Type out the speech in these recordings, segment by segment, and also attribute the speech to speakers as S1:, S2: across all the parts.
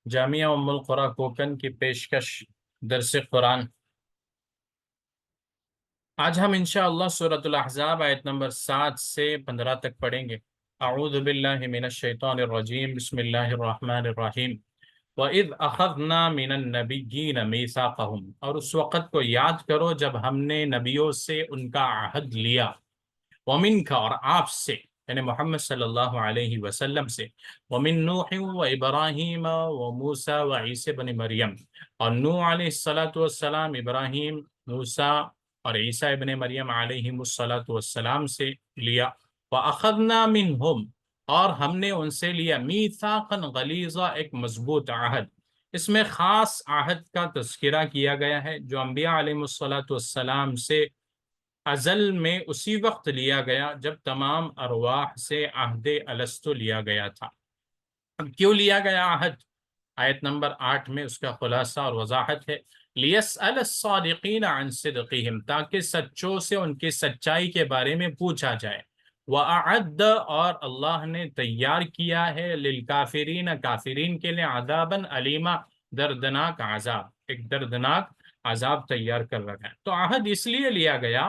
S1: جامعہ ام القرا کوکن کی پیشکش درس قرآن۔ آج ہم انشاءاللہ سورۃ الاحزاب آیت نمبر 7 سے 15 تک پڑھیں گے۔ اعوذ باللہ من الشیطان الرجیم، بسم اللہ الرحمن الرحیم۔ وَإِذْ أَخَذْنَا مِنَ النَّبِيِّينَ مِيثَاقَهُمْ، اور اس وقت کو یاد کرو جب ہم نے نبیوں سے ان کا عہد لیا، وَمِنْكَ، اور آپ سے یعنی محمد صلی اللہ علیہ وسلم سے، وَمِن نُوحٍ وَإِبْرَاهِيمَ وَمُوسَى وَعِيسَى بن مریم، اور نوح علیہ السلام، ابراہیم، موسیٰ اور عیسیٰ ابن مریم علیہم السلام سے لیا۔ وَأَخَذْنَا مِنْهُمْ، اور ہم نے ان سے لیا، میثاقا غلیظا، ایک مضبوط عہد۔ اس میں خاص عہد کا تذکرہ کیا گیا ہے جو انبیاء علیہ السلام سے ازل میں اسی وقت لیا گیا جب تمام ارواح سے عہد الستو لیا گیا تھا۔ اب کیوں لیا گیا عہد؟ آیت نمبر 8 میں اس کا خلاصہ اور وضاحت ہے، لِيَسْأَلَ الصَّادِقِينَ عَنْ صِدْقِهِمْ، تاکہ سچوں سے ان کی سچائی کے بارے میں پوچھا جائے۔ وَأَعَدَّ، اور اللہ نے تیار کیا ہے، لِلْكَافِرِينَ، کافرین کے لیے، عذابًا علیما، دردناک عذاب، ایک دردناک عذاب تیار کر رکھا ہے۔ تو عہد اس لیے لیا گیا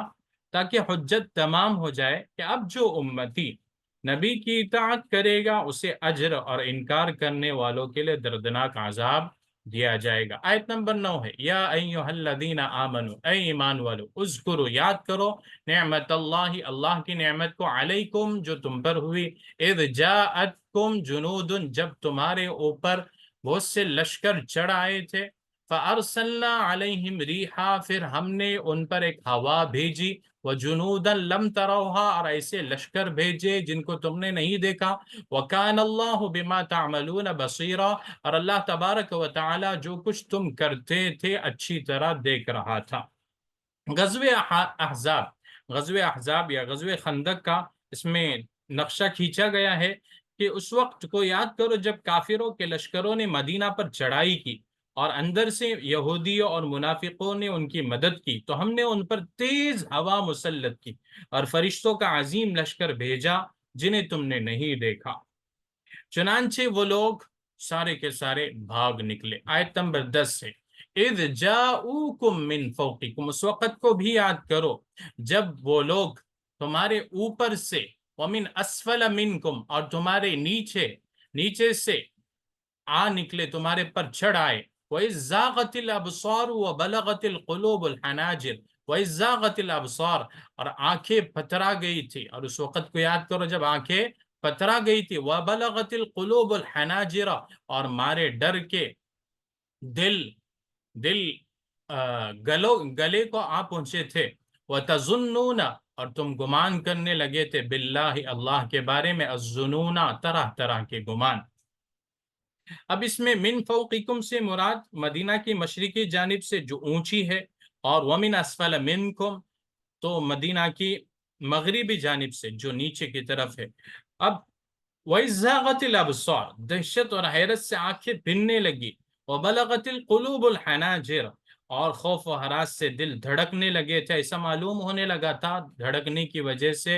S1: تاکہ حجت تمام ہو جائے کہ اب جو امتی نبی کی اطاعت کرے گا اسے اجر، اور انکار کرنے والوں کے لیے دردناک عذاب دیا جائے گا۔ آیت نمبر 9 ہے، یا ایھا الذین آمنوا، اے ایمان والو، اذکروا، یاد کرو، نعمت اللہ، اللہ کی نعمت کو، علیکم، جو تم پر ہوئی، اذ جاءتکم جنود، جب تمہارے اوپر بہت سے لشکر چڑھ آئے تھے، فارسلنا علیہم ریحا، پھر ہم نے ان پر ایک ہوا بھیجی، وجنودا لم تروها، اور ایسے لشکر بھیجے جن کو تم نے نہیں دیکھا، وکان اللہ بما تعملون بصیرا، اور اللہ تبارک و تعالی جو کچھ تم کرتے تھے اچھی طرح دیکھ رہا تھا۔ غزوہ احزاب یا غزوہ خندق کا اس میں نقشہ کھینچا گیا ہے کہ اس وقت کو یاد کرو جب کافروں کے لشکروں نے مدینہ پر چڑھائی کی اور اندر سے یہودیوں اور منافقوں نے ان کی مدد کی، تو ہم نے ان پر تیز ہوا مسلط کی اور فرشتوں کا عظیم لشکر بھیجا جنہیں تم نے نہیں دیکھا، چنانچہ وہ لوگ سارے کے سارے بھاگ نکلے۔ آیت نمبر 10 ہے، اذ جاؤکم من فوقکم، اس وقت کو بھی یاد کرو جب وہ لوگ تمہارے اوپر سے، ومن اسفل منکم، اور تمہارے نیچے سے آ نکلے، تمہارے پر چڑھ آئے، وَإِذْ زَاغَتِ الْأَبْصَارُ وَبَلَغَتِ الْقُلُوبُ الْحَنَاجِرَ، وَإِذْ زَاغَتِ الْأَبْصَارُ، اور آنکھیں پترا گئی تھی، اور اس وقت کو یاد کرو جب آنکھیں پترا گئی تھی، وَبَلَغَتِ الْقُلُوبُ الْحَنَاجِرَ، اور مارے ڈر کے دل گلے کو آ پہنچے تھے، وَتَظُنُّونَ، اور تم گمان کرنے لگے تھے، باللہ، اللہ کے بارے میں، الظُّنُونَ، طرح طرح کے گمان۔ اب اس میں من فوقکم سے مراد مدینہ کی مشرقی جانب سے جو اونچی ہے، اور ومن اسفل منکم تو مدینہ کی مغربی جانب سے جو نیچے کی طرف ہے۔ اب وَإِذْ زَاغَتِ الْأَبْصَارُ، دہشت اور حیرت سے آنکھیں بننے لگی، وَبَلَغَتِ الْقُلُوبُ الْحَنَاجِرَ، اور خوف و ہراس سے دل دھڑکنے لگے تھے، ایسا معلوم ہونے لگا تھا دھڑکنے کی وجہ سے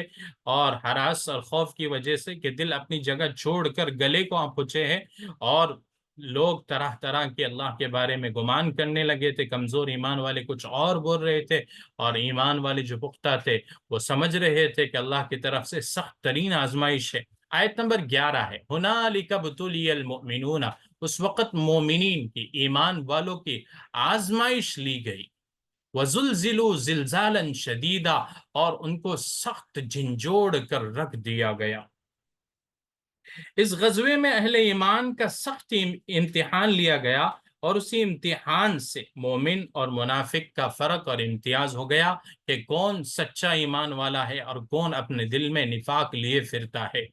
S1: اور ہراس اور خوف کی وجہ سے کہ دل اپنی جگہ چھوڑ کر گلے کو آ پہنچے ہیں، اور لوگ طرح طرح کے اللہ کے بارے میں گمان کرنے لگے تھے۔ کمزور ایمان والے کچھ اور بول رہے تھے، اور ایمان والے جو پختہ تھے وہ سمجھ رہے تھے کہ اللہ کی طرف سے سخت ترین آزمائش ہے۔ آیت نمبر 11 ہے، ہنالک ابتلی المؤمنون، اس وقت مومنین کی، ایمان والوں کی آزمائش لی گئی، وزلزلوا زلزالا شدیدا، اور ان کو سخت جھنجھوڑ کر رکھ دیا گیا۔ اس غزوے میں اہل ایمان کا سخت امتحان لیا گیا، اور اسی امتحان سے مومن اور منافق کا فرق اور امتیاز ہو گیا کہ کون سچا ایمان والا ہے اور کون اپنے دل میں نفاق لیے پھرتا ہے۔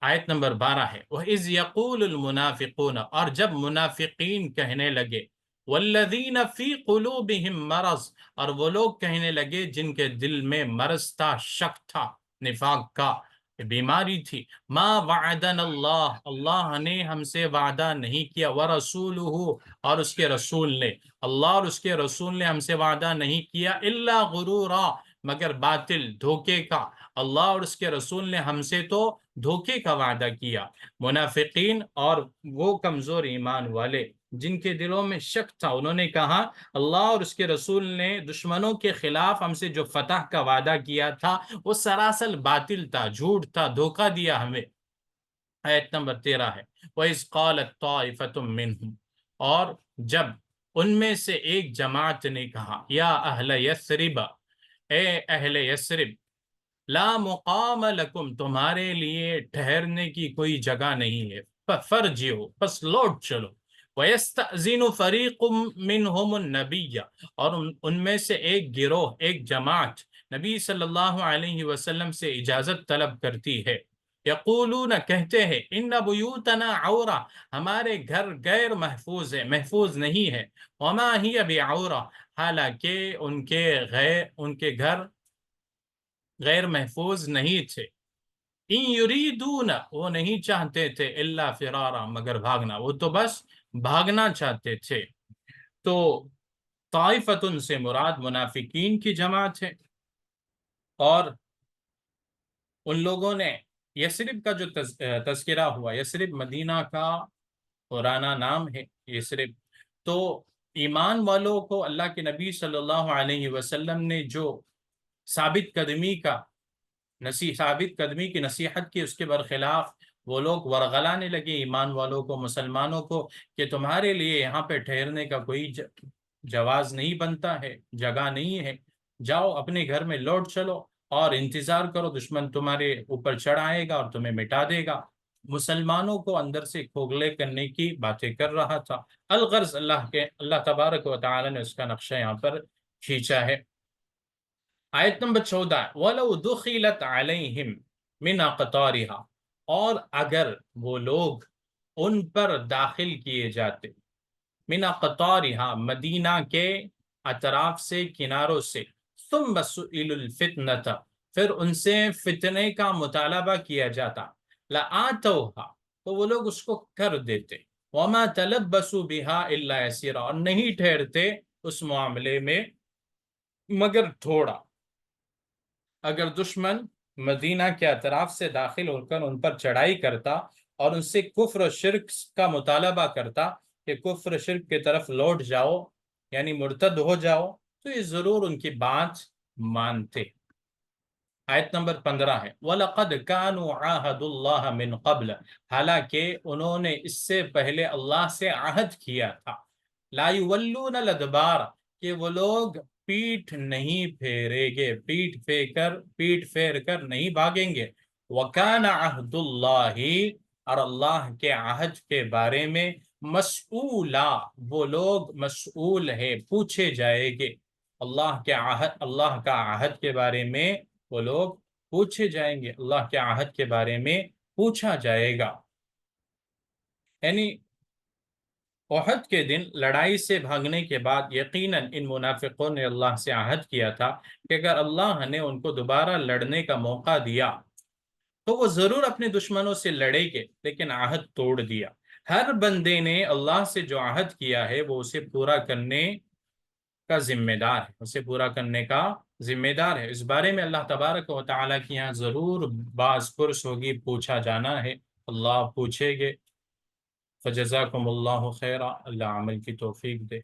S1: آیت نمبر 12 ہے، وَإِذْ يَقُولُ الْمُنَافِقُونَ، اور جب منافقین کہنے لگے، وَالَّذِينَ فِي قُلُوبِهِمْ مَرَضٌ، اور وہ لوگ کہنے لگے جن کے دل میں مرض تھا، شک تھا، نفاق کا بیماری تھی، ما وعدنا اللہ نے ہم سے وعدہ نہیں کیا، ورسولہ، اور اس کے رسول نے، اللہ اور اس کے رسول نے ہم سے وعدہ نہیں کیا، الا غرورا، مگر باطل دھوکے کا، اللہ اور اس کے رسول نے ہم سے تو دھوکے کا وعدہ کیا۔ منافقین اور وہ کمزور ایمان والے جن کے دلوں میں شک تھا، انہوں نے کہا اللہ اور اس کے رسول نے دشمنوں کے خلاف ہم سے جو فتح کا وعدہ کیا تھا وہ سراسر باطل تھا، جھوٹ تھا، دھوکہ دیا ہمیں۔ آیت نمبر 13 ہے، وَإِذْ قَالَتْ طَائِفَةٌ مِّنْهُمْ، اور جب ان میں سے ایک جماعت نے کہا، یا اہل یثرب، اے اہل یثرب، لا مقام لکم، تمہارے لیے ٹھہرنے کی کوئی جگہ نہیں ہے، فرجعوا، پس لوٹ چلو۔ وَيَسْتَأْذِنُ فَرِيقٌ مِّنْهُمُ النَّبِيَّ، اور ان میں سے ایک گروہ، ایک جماعت نبی صلی اللہ علیہ وسلم سے اجازت طلب کرتی ہے۔ یقولون، کہتے ہیں، ان بیوتنا عورہ، ہمارے گھر غیر محفوظ ہے، محفوظ نہیں ہے۔ وما ہی بعورہ، حالانکہ ان کے گھر غیر محفوظ نہیں تھے۔ ان یریدون، وہ نہیں چاہتے تھے، الا فرارا، مگر بھاگنا، وہ تو بس بھاگنا چاہتے تھے۔ تو طائفتن سے مراد منافقین کی جماعت ہے، اور ان لوگوں نے یثرب کا جو تذکرہ ہوا، یثرب مدینہ کا پرانا نام ہے یثرب، تو ایمان والوں کو اللہ کے نبی صلی اللہ علیہ وسلم نے جو ثابت قدمی کی نصیحت کی، اس کے برخلاف وہ لوگ ورغلانے لگے ایمان والوں کو، مسلمانوں کو، کہ تمہارے لیے یہاں پہ ٹھہرنے کا کوئی جواز نہیں بنتا ہے، جگہ نہیں ہے، جاؤ اپنے گھر میں لوٹ چلو اور انتظار کرو، دشمن تمہارے اوپر چڑھ آئے گا اور تمہیں مٹا دے گا۔ مسلمانوں کو اندر سے کھوکھلے کرنے کی باتیں کر رہا تھا۔ الغرض اللہ تبارک و تعالی نے اس کا نقشہ یہاں پر کھینچا ہے۔ آیت نمبر 14، وَلَوْ دُخِلَتْ عَلَيْهِمْ مِنْ أَقْطَارِهَا، اور اگر وہ لوگ ان پر داخل کیے جاتے، من أقطارها، مدینہ کے اطراف سے، کناروں سے، ثم سئلوا الفتنة، پھر ان سے فتنے کا مطالبہ کیا جاتا، لآتوها، تو وہ لوگ اس کو کر دیتے، وما تلبسوا بها الا يسيرا، اور نہیں ٹھہرتے اس معاملے میں مگر تھوڑا۔ اگر دشمن مدینہ کے اطراف سے داخل ہو کر ان پر چڑھائی کرتا اور ان سے کفر و شرک کا مطالبہ کرتا کہ کفر و شرک کی طرف لوٹ جاؤ، یعنی مرتد ہو جاؤ، تو یہ ضرور ان کی بات مانتے۔ آیت نمبر 15 ہے، وَلَقَدْ كَانُوا عَاهَدُوا اللَّهَ مِنْ قَبْلَ، حالانکہ انہوں نے اس سے پہلے اللہ سے عہد کیا تھا، لا يولون الادبار، کہ وہ لوگ پیٹھ نہیں پھیریں گے، پیٹ پھیر کر نہیں بھاگیں گے۔ وَكَانَ عَهْدُ اللَّهِ، اور اللہ کے عہد کے بارے میں، مسئولا، وہ لوگ مسئول ہے، پوچھے جائیں گے۔ اللہ کا عہد کے بارے میں وہ لوگ پوچھے جائیں گے، اللہ کے عہد کے بارے میں پوچھا جائے گا۔ یعنی احد کے دن لڑائی سے بھاگنے کے بعد یقیناً ان منافقوں نے اللہ سے عہد کیا تھا کہ اگر اللہ نے ان کو دوبارہ لڑنے کا موقع دیا تو وہ ضرور اپنے دشمنوں سے لڑیں گے، لیکن عہد توڑ دیا۔ ہر بندے نے اللہ سے جو عہد کیا ہے وہ اسے پورا کرنے کا ذمہ دار ہے، اسے پورا کرنے کا ذمہ دار ہے۔ اس بارے میں اللہ تبارک و تعالیٰ کی یہاں ضرور باز پرس ہوگی، پوچھا جانا ہے، اللہ پوچھے گے۔ فجزاکم اللہ خیرہ، اللہ عمل کی توفیق دے۔